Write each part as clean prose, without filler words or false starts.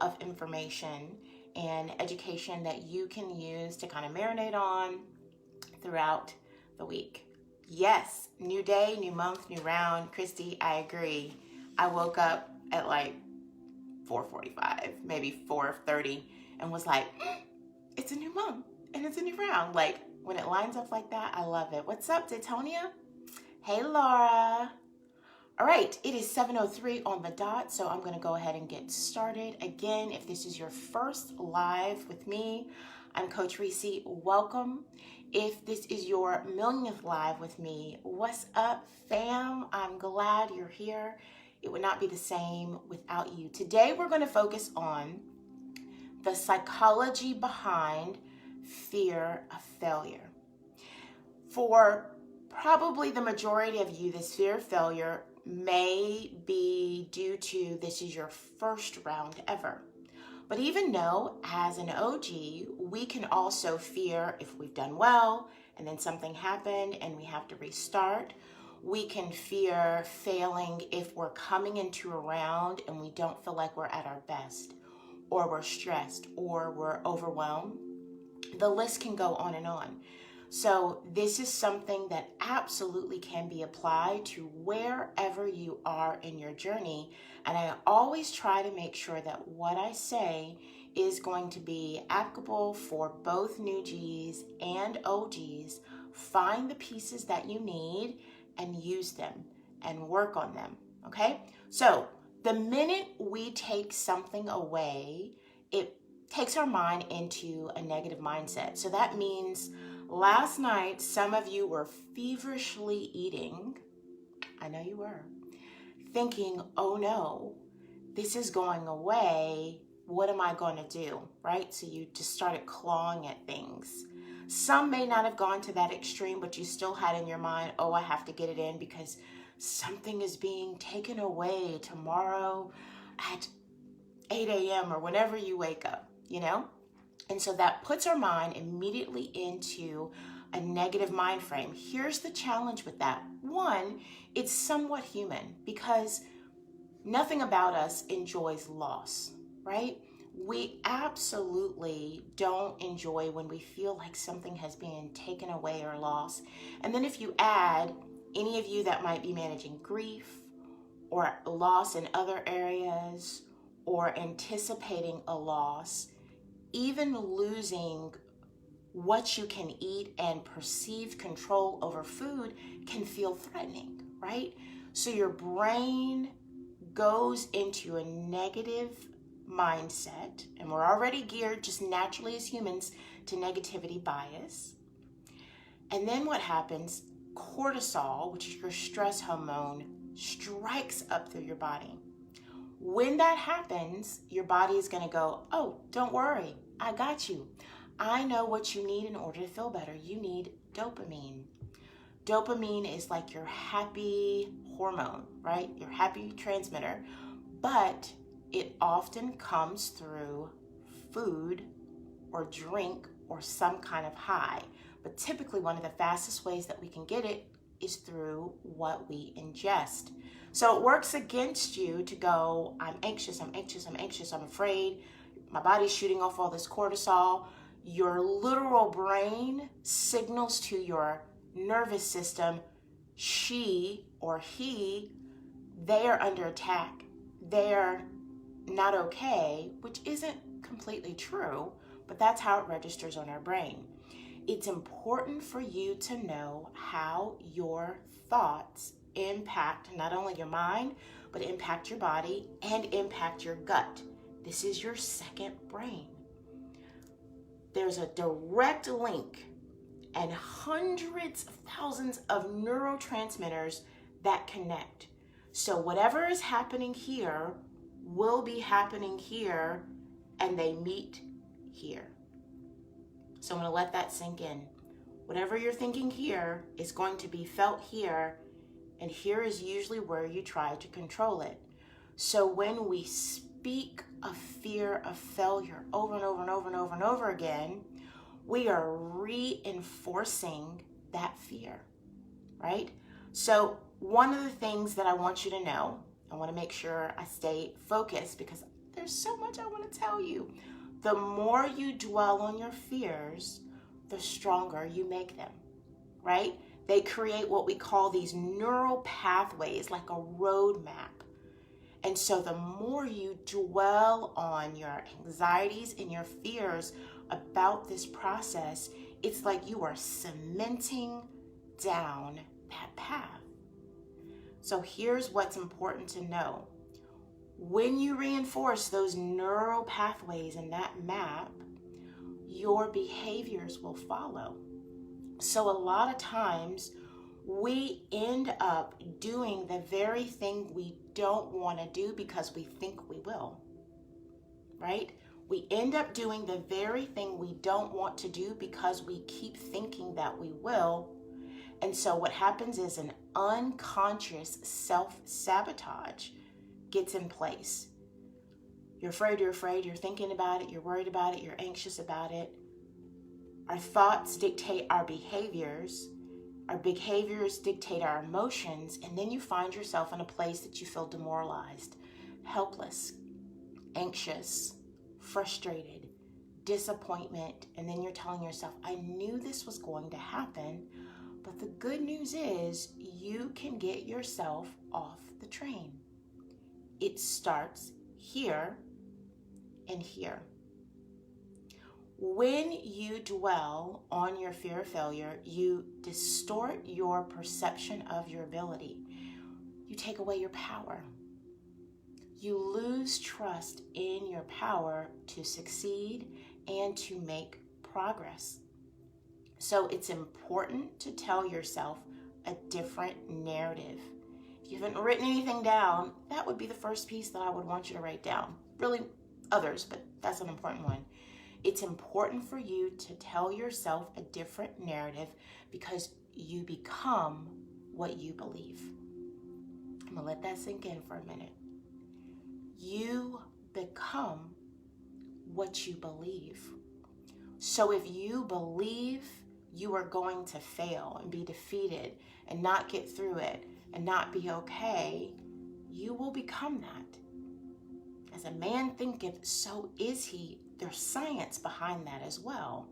of information and education that you can use to kind of marinate on throughout the week. Yes, new day, new month, new round. Christy, I agree. I woke up at like 4:45, maybe 4:30, and was like, it's a new month and it's a new round. Like when it lines up like that, I love it. What's up, Daytonia? Hey, Laura. All right, it is 7:03 on the dot, so I'm going to go ahead and get started. Again, if this is your first live with me, I'm Coach Reese. Welcome. If this is your millionth live with me, what's up, fam? I'm glad you're here. It would not be the same without you. Today, we're going to focus on the psychology behind fear of failure. For probably the majority of you, this fear of failure may be due to this is your first round ever. But even though as an OG, we can also fear if we've done well and then something happened and we have to restart. We can fear failing if we're coming into a round and we don't feel like we're at our best, or we're stressed, or we're overwhelmed. The list can go on and on. So this is something that absolutely can be applied to wherever you are in your journey. And I always try to make sure that what I say is going to be applicable for both new Gs and OGs. Find the pieces that you need and use them and work on them, okay? So the minute we take something away, it takes our mind into a negative mindset. So that means last night, some of you were feverishly eating. I know you were. Thinking, oh no, this is going away. What am I going to do, right? So you just started clawing at things. Some may not have gone to that extreme, but you still had in your mind, oh, I have to get it in because something is being taken away tomorrow at 8 a.m. or whenever you wake up, you know? And so that puts our mind immediately into a negative mind frame. Here's the challenge with that. One, it's somewhat human because nothing about us enjoys loss, right? We absolutely don't enjoy when we feel like something has been taken away or lost. And then if you add any of you that might be managing grief or loss in other areas or anticipating a loss, even losing what you can eat and perceived control over food can feel threatening, right? So your brain goes into a negative mindset, and we're already geared just naturally as humans to negativity bias. And then what happens? Cortisol, which is your stress hormone, strikes up through your body. When that happens, your body is going to go, oh, don't worry, I got you. I know what you need in order to feel better. You need dopamine. Dopamine is like your happy hormone, right? Your happy transmitter, but it often comes through food or drink or some kind of high. But typically one of the fastest ways that we can get it is through what we ingest. So it works against you to go, I'm anxious, I'm anxious, I'm anxious, I'm afraid. My body's shooting off all this cortisol. Your literal brain signals to your nervous system, she or he, they are under attack. They're not okay, which isn't completely true, but that's how it registers on our brain. It's important for you to know how your thoughts impact not only your mind, but impact your body and impact your gut. This is your second brain. There's a direct link and hundreds of thousands of neurotransmitters that connect. So whatever is happening here will be happening here, and they meet here. So I'm going to let that sink in. Whatever you're thinking here is going to be felt here, and here is usually where you try to control it. So when we speak of fear of failure over and over and over and over and over again, we are reinforcing that fear, right? So one of the things that I want you to know, I want to make sure I stay focused because There's so much I want to tell you. The more you dwell on your fears, the stronger you make them, right? They create what we call these neural pathways, like a roadmap. And so the more you dwell on your anxieties and your fears about this process, it's like you are cementing down that path. So here's what's important to know. When you reinforce those neural pathways in that map, your behaviors will follow. So a lot of times we end up doing the very thing we don't want to do because we think we will, right? We end up doing the very thing we don't want to do because we keep thinking that we will. And so what happens is an unconscious self-sabotage gets in place. You're afraid, you're thinking about it, you're worried about it, you're anxious about it. Our thoughts dictate our behaviors dictate our emotions, and then you find yourself in a place that you feel demoralized, helpless, anxious, frustrated, disappointment, and then you're telling yourself, I knew this was going to happen, but the good news is you can get yourself off the train. It starts here and here. When you dwell on your fear of failure, you distort your perception of your ability. You take away your power. You lose trust in your power to succeed and to make progress. So it's important to tell yourself a different narrative. If you haven't written anything down, that would be the first piece that I would want you to write down. Really others, but that's an important one. It's important for you to tell yourself a different narrative because you become what you believe. I'm gonna let that sink in for a minute. You become what you believe. So if you believe you are going to fail and be defeated and not get through it and not be okay, you will become that. As a man thinketh, so is he. There's science behind that as well.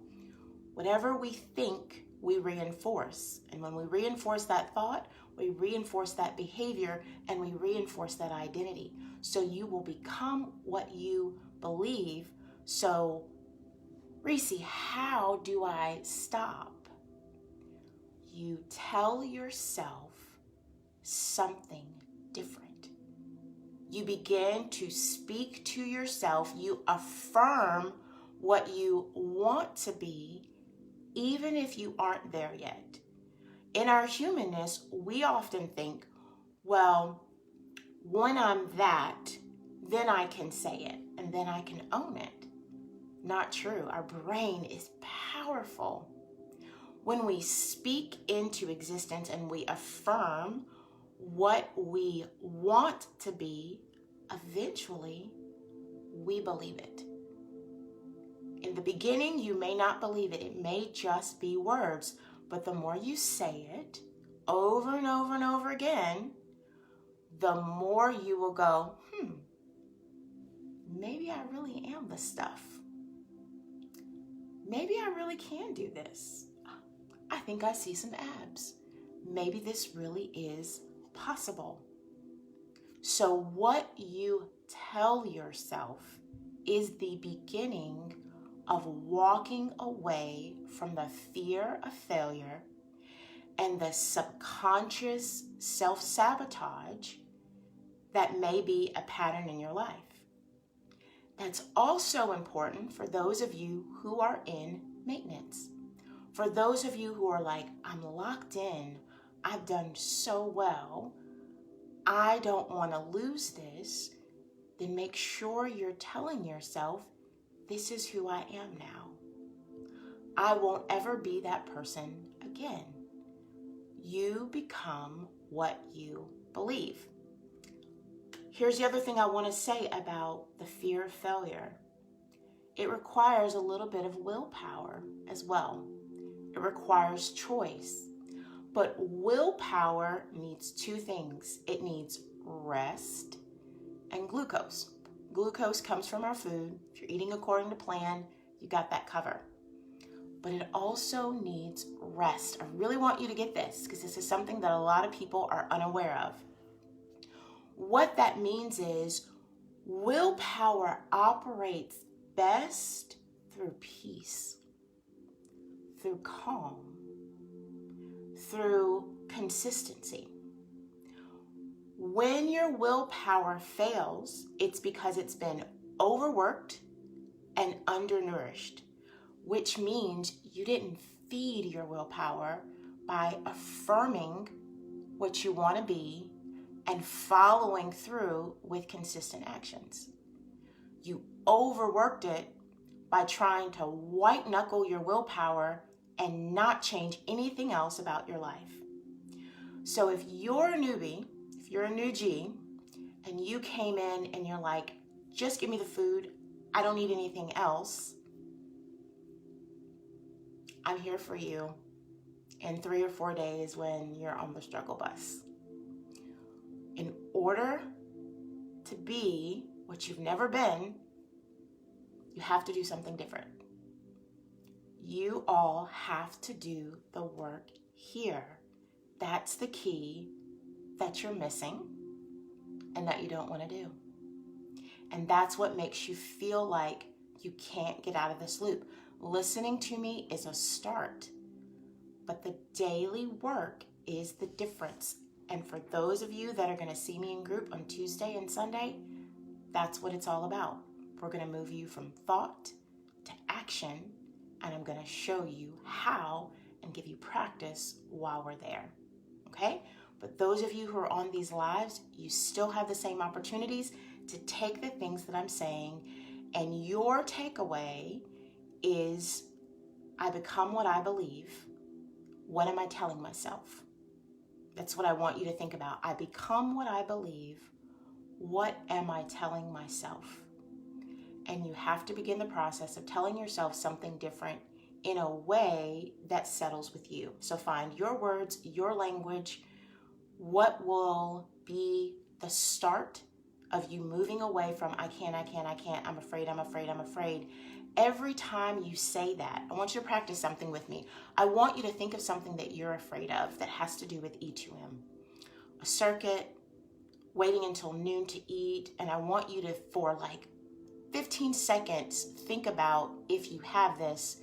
Whatever we think, we reinforce. And when we reinforce that thought, we reinforce that behavior, and we reinforce that identity. So you will become what you believe. So, Reese, how do I stop? You tell yourself something different. You begin to speak to yourself. You affirm what you want to be, even if you aren't there yet. In our humanness, we often think, well, when I'm that, then I can say it and then I can own it. Not true. Our brain is powerful. When we speak into existence and we affirm what we want to be, eventually we believe it. In the beginning, you may not believe it. It may just be words, but the more you say it over and over and over again, the more you will go, maybe I really am the stuff. Maybe I really can do this. I think I see some abs. Maybe this really is possible. So what you tell yourself is the beginning of walking away from the fear of failure and the subconscious self-sabotage that may be a pattern in your life. That's also important for those of you who are in maintenance. For those of you who are like, I'm locked in, I've done so well, I don't want to lose this, then make sure you're telling yourself, this is who I am now. I won't ever be that person again. You become what you believe. Here's the other thing I want to say about the fear of failure. It requires a little bit of willpower as well. It requires choice. But willpower needs two things. It needs rest and glucose. Glucose comes from our food. If you're eating according to plan, you got that cover. But it also needs rest. I really want you to get this because this is something that a lot of people are unaware of. What that means is willpower operates best through peace, through calm, through consistency. When your willpower fails, it's because it's been overworked and undernourished, which means you didn't feed your willpower by affirming what you want to be and following through with consistent actions. You overworked it by trying to white knuckle your willpower and not change anything else about your life. So if you're a newbie, if you're a new G, and you came in and you're like, just give me the food, I don't need anything else, I'm here for you in 3 or 4 days when you're on the struggle bus. In order to be what you've never been, you have to do something different. You all have to do the work here. That's the key that you're missing and that you don't want to do. And that's what makes you feel like you can't get out of this loop. Listening to me is a start, but the daily work is the difference. And for those of you that are going to see me in group on Tuesday and Sunday, that's what it's all about. We're going to move you from thought to action, and I'm going to show you how and give you practice while we're there. Okay? But those of you who are on these lives, you still have the same opportunities to take the things that I'm saying, and your takeaway is, I become what I believe. What am I telling myself? That's what I want you to think about. I become what I believe. What am I telling myself? And you have to begin the process of telling yourself something different in a way that settles with you. So find your words, your language, what will be the start of you moving away from I can't, I'm afraid. Every time you say that, I want you to practice something with me. I want you to think of something that you're afraid of that has to do with E2M. A circuit, waiting until noon to eat, and I want you to, for like 15 seconds, think about if you have this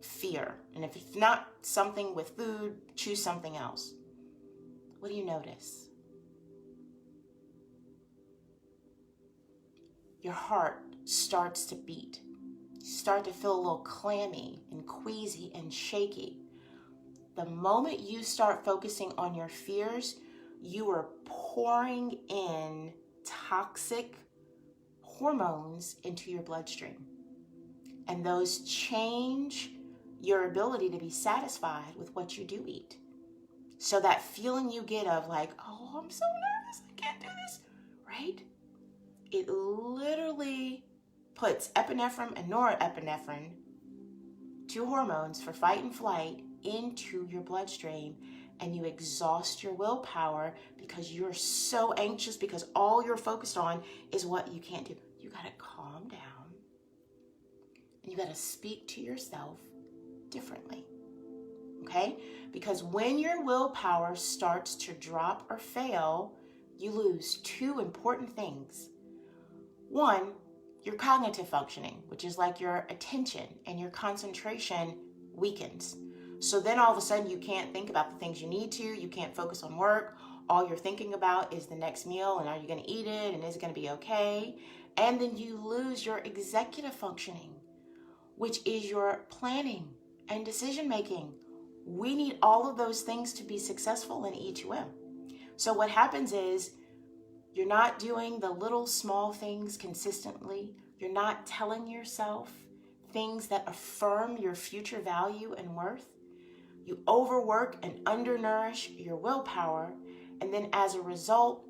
fear. And if it's not something with food, choose something else. What do you notice? Your heart starts to beat. You start to feel a little clammy and queasy and shaky. The moment you start focusing on your fears, you are pouring in toxic hormones into your bloodstream. And those change your ability to be satisfied with what you do eat. So that feeling you get of like, oh, I'm so nervous, I can't do this, right? It literally puts epinephrine and norepinephrine, 2 hormones for fight and flight, into your bloodstream, and you exhaust your willpower because you're so anxious because all you're focused on is what you can't do. You got to calm down and you got to speak to yourself differently. Okay? Because when your willpower starts to drop or fail, you lose 2 important things. One, your cognitive functioning, which is like your attention and your concentration, weakens. So then all of a sudden you can't think about the things you need to, you can't focus on work. All you're thinking about is the next meal and are you going to eat it and is it going to be okay? And then you lose your executive functioning, which is your planning and decision making. We need all of those things to be successful in E2M. So what happens is you're not doing the little small things consistently. You're not telling yourself things that affirm your future value and worth. You overwork and undernourish your willpower, and then as a result,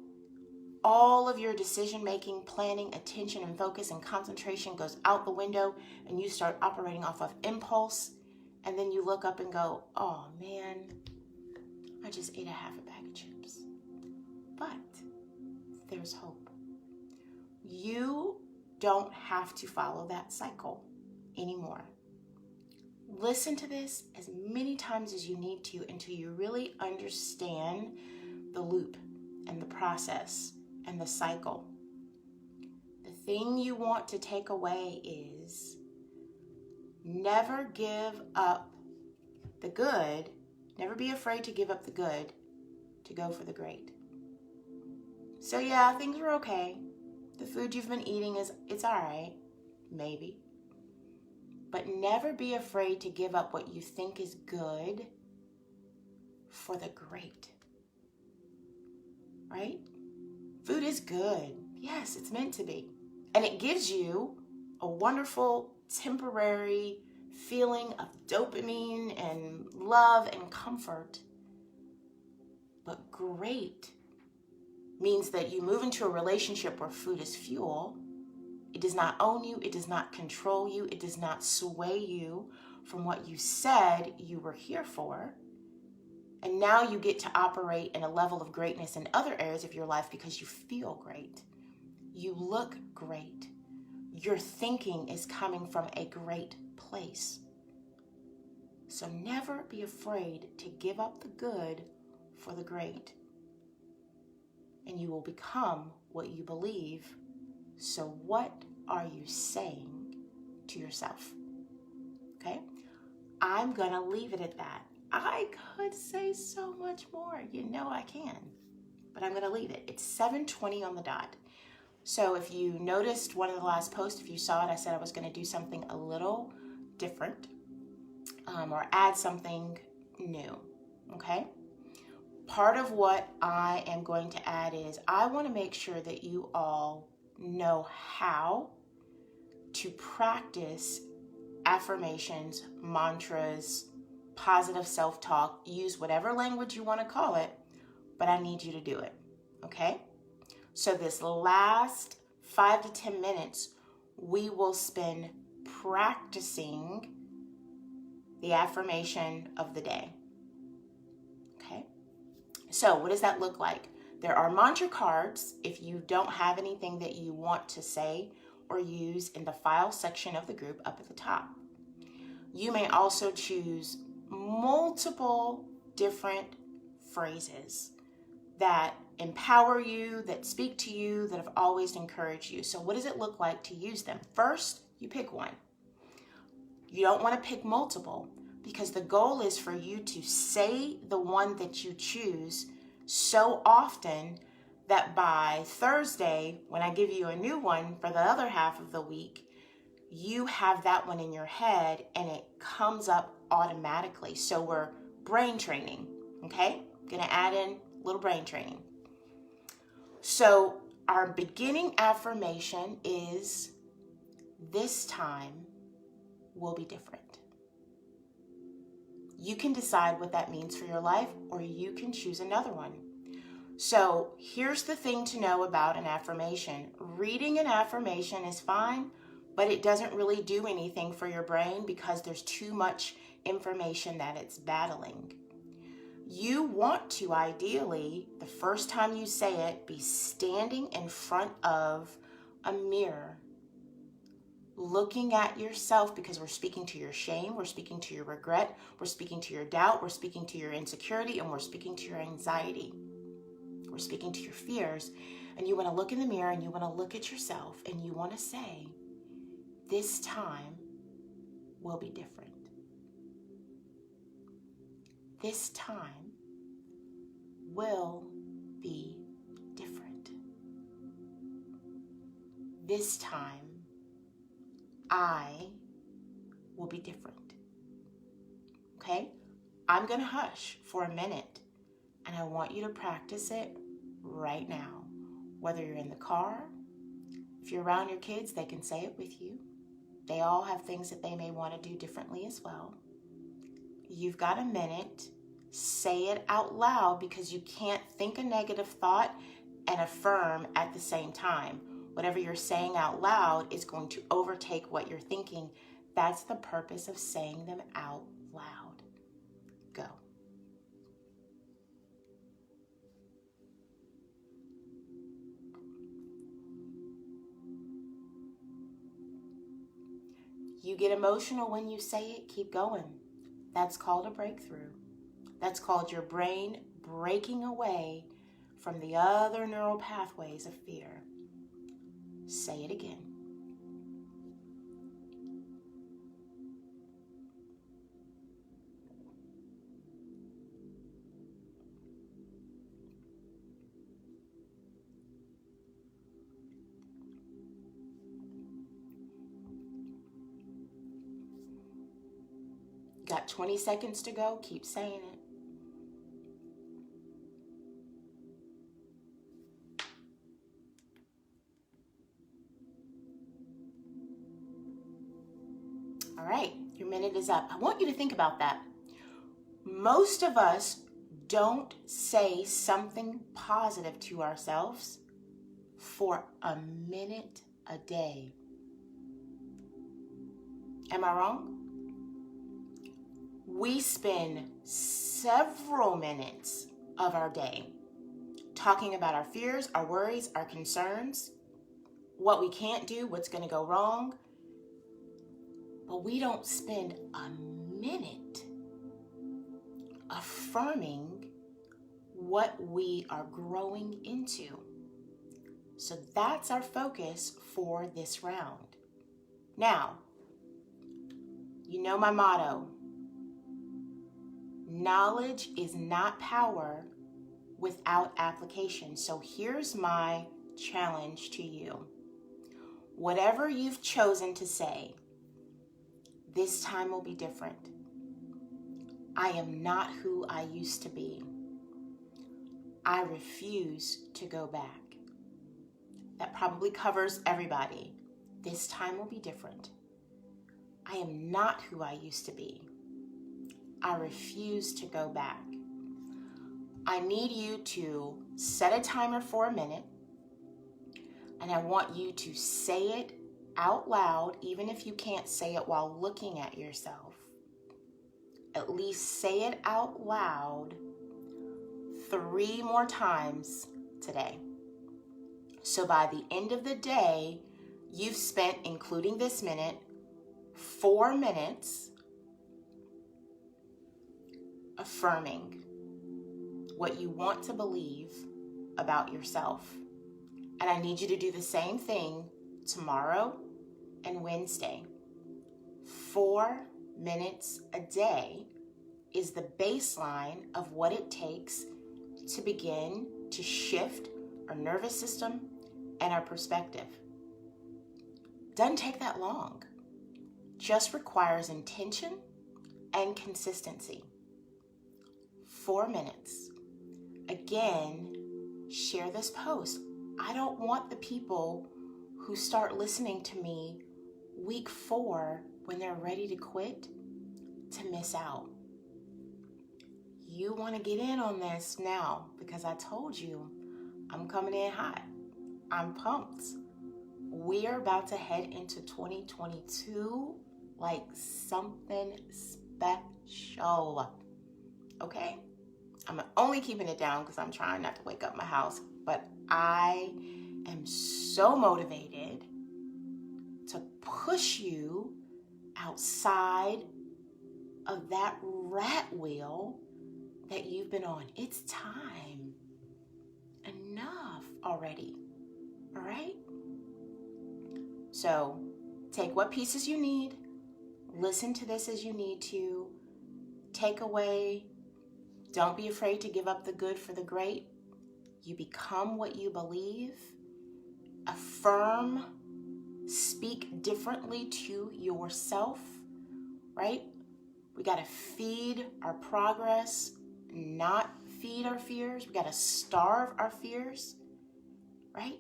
all of your decision-making, planning, attention, and focus and concentration goes out the window, and you start operating off of impulse, and then you look up and go, oh man, I just ate a half a bag of chips. But there's hope. You don't have to follow that cycle anymore. Listen to this as many times as you need to until you really understand the loop and the process and the cycle. The thing you want to take away is never give up the good. Never be afraid to give up the good to go for the great. So yeah, things are okay. The food you've been eating it's all right, maybe. But never be afraid to give up what you think is good for the great. Right? Food is good. Yes, it's meant to be. And it gives you a wonderful temporary feeling of dopamine and love and comfort. But great means that you move into a relationship where food is fuel. It does not own you. It does not control you. It does not sway you from what you said you were here for. And now you get to operate in a level of greatness in other areas of your life because you feel great. You look great. Your thinking is coming from a great place. So never be afraid to give up the good for the great. And you will become what you believe. So what are you saying to yourself? Okay? I'm going to leave it at that. I could say so much more. You know I can. But I'm going to leave it. It's 7:20 on the dot. So if you noticed one of the last posts, if you saw it, I said I was going to do something a little different or add something new. Okay? Part of what I am going to add is I want to make sure that you all know how to practice affirmations, mantras, positive self-talk. Use whatever language you want to call it, but I need you to do it, okay? So this last 5 to 10 minutes, we will spend practicing the affirmation of the day, okay? So what does that look like? There are mantra cards if you don't have anything that you want to say or use in the file section of the group up at the top. You may also choose multiple different phrases that empower you, that speak to you, that have always encouraged you. So what does it look like to use them? First, you pick one. You don't want to pick multiple because the goal is for you to say the one that you choose so often that by Thursday, when I give you a new one for the other half of the week, you have that one in your head and it comes up automatically. So we're brain training, okay? Gonna add in a little brain training. So our beginning affirmation is, this time will be different. You can decide what that means for your life, or you can choose another one. So here's the thing to know about an affirmation. Reading an affirmation is fine, but it doesn't really do anything for your brain because there's too much information that it's battling. You want to ideally, the first time you say it, be standing in front of a mirror, looking at yourself, because we're speaking to your shame, we're speaking to your regret, we're speaking to your doubt, we're speaking to your insecurity, and we're speaking to your anxiety. We're speaking to your fears. And you want to look in the mirror and you want to look at yourself and you want to say, this time will be different. This time will be different. This time I will be different. Okay? I'm going to hush for a minute and I want you to practice it right now. Whether you're in the car, if you're around your kids, they can say it with you. They all have things that they may want to do differently as well. You've got a minute. Say it out loud because you can't think a negative thought and affirm at the same time. Whatever you're saying out loud is going to overtake what you're thinking. That's the purpose of saying them out loud. Go. You get emotional when you say it, keep going. That's called a breakthrough. That's called your brain breaking away from the other neural pathways of fear. Say it again. Got 20 seconds to go. Keep saying it. All right, your minute is up. I want you to think about that. Most of us don't say something positive to ourselves for a minute a day. Am I wrong? We spend several minutes of our day talking about our fears, our worries, our concerns, what we can't do, what's going to go wrong. But we don't spend a minute affirming what we are growing into. So that's our focus for this round. Now, you know my motto. Knowledge is not power without application. So here's my challenge to you. Whatever you've chosen to say, this time will be different. I am not who I used to be. I refuse to go back. That probably covers everybody. This time will be different. I am not who I used to be. I refuse to go back. I need you to set a timer for a minute, and I want you to say it out loud, even if you can't say it while looking at yourself. At least say it out loud 3 more times today. So by the end of the day, you've spent, including this minute, 4 minutes affirming what you want to believe about yourself. And I need you to do the same thing tomorrow and Wednesday. 4 minutes a day is the baseline of what it takes to begin to shift our nervous system and our perspective. Doesn't take that long. Just requires intention and consistency. 4 minutes. Again, share this post. I don't want the people who start listening to me week 4 when they're ready to quit to miss out. You want to get in on this now because I told you I'm coming in hot. I'm pumped. We are about to head into 2022 like something special. Okay? I'm only keeping it down because I'm trying not to wake up my house, but I am so motivated to push you outside of that rat wheel that you've been on. It's time. Enough already. All right? So take what pieces you need. Listen to this as you need to. Take away. Don't be afraid to give up the good for the great. You become what you believe. Affirm. Speak differently to yourself, right? We got to feed our progress, not feed our fears. We got to starve our fears, right?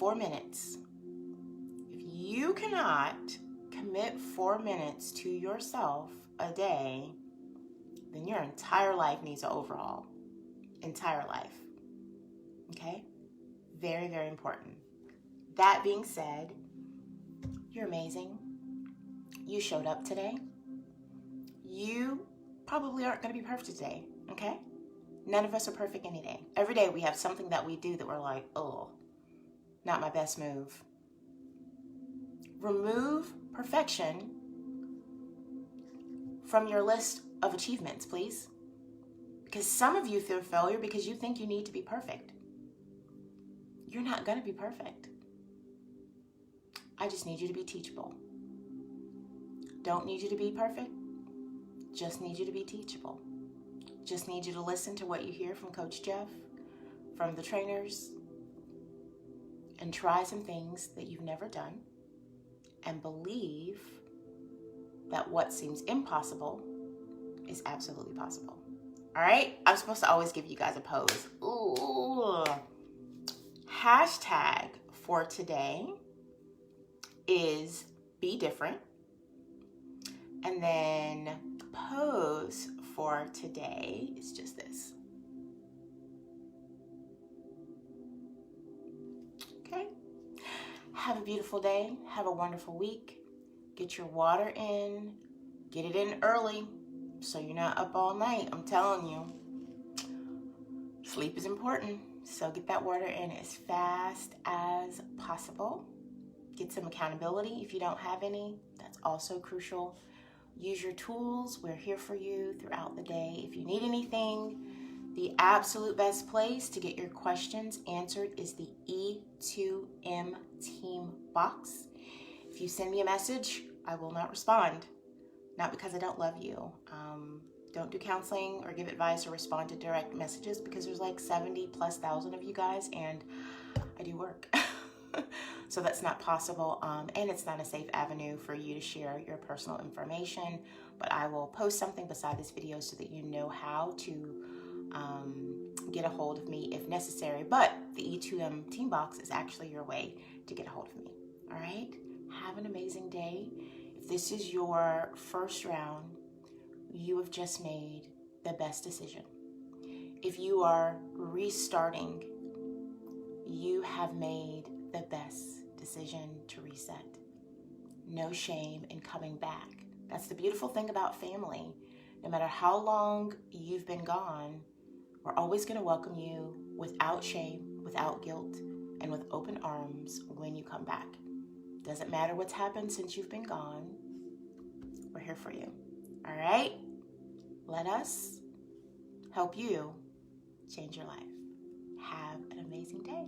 4 minutes. If you cannot commit 4 minutes to yourself a day, then your entire life needs an overhaul. Entire life. Okay? Very, very important. That being said, you're amazing. You showed up today. You probably aren't going to be perfect today, okay? None of us are perfect any day. Every day we have something that we do that we're like, oh, not my best move. remove perfection from your list of achievements, please. Because some of you fear failure because you think you need to be perfect. You're not going to be perfect. I just need you to be teachable. Don't need you to be perfect. Just need you to be teachable. Just need you to listen to what you hear from Coach Jeff, from the trainers, and try some things that you've never done, and believe that what seems impossible is absolutely possible. All right? I'm supposed to always give you guys a pose. Ooh. Hashtag for today is be different. And then pose for today is just this. Okay? Have a beautiful day. Have a wonderful week. Get your water in. Get it in early so you're not up all night. I'm telling you. Sleep is important. So get that water in as fast as possible. Get some accountability if you don't have any. That's also crucial. Use your tools. We're here for you throughout the day. If you need anything, the absolute best place to get your questions answered is the E2M team box. If you send me a message, I will not respond. Not because I don't love you. Don't do counseling or give advice or respond to direct messages because there's like 70,000+ of you guys and I do work. So that's not possible, and it's not a safe avenue for you to share your personal information, but I will post something beside this video so that you know how to get a hold of me if necessary. But the E2M team box is actually your way to get a hold of me. All right? Have an amazing day. If this is your first round, you have just made the best decision. If you are restarting, you have made the best decision to reset. No shame in coming back. That's the beautiful thing about family. No matter how long you've been gone, we're always going to welcome you without shame, without guilt, and with open arms when you come back. Doesn't matter what's happened since you've been gone. We're here for you. All right? Let us help you change your life. Have an amazing day.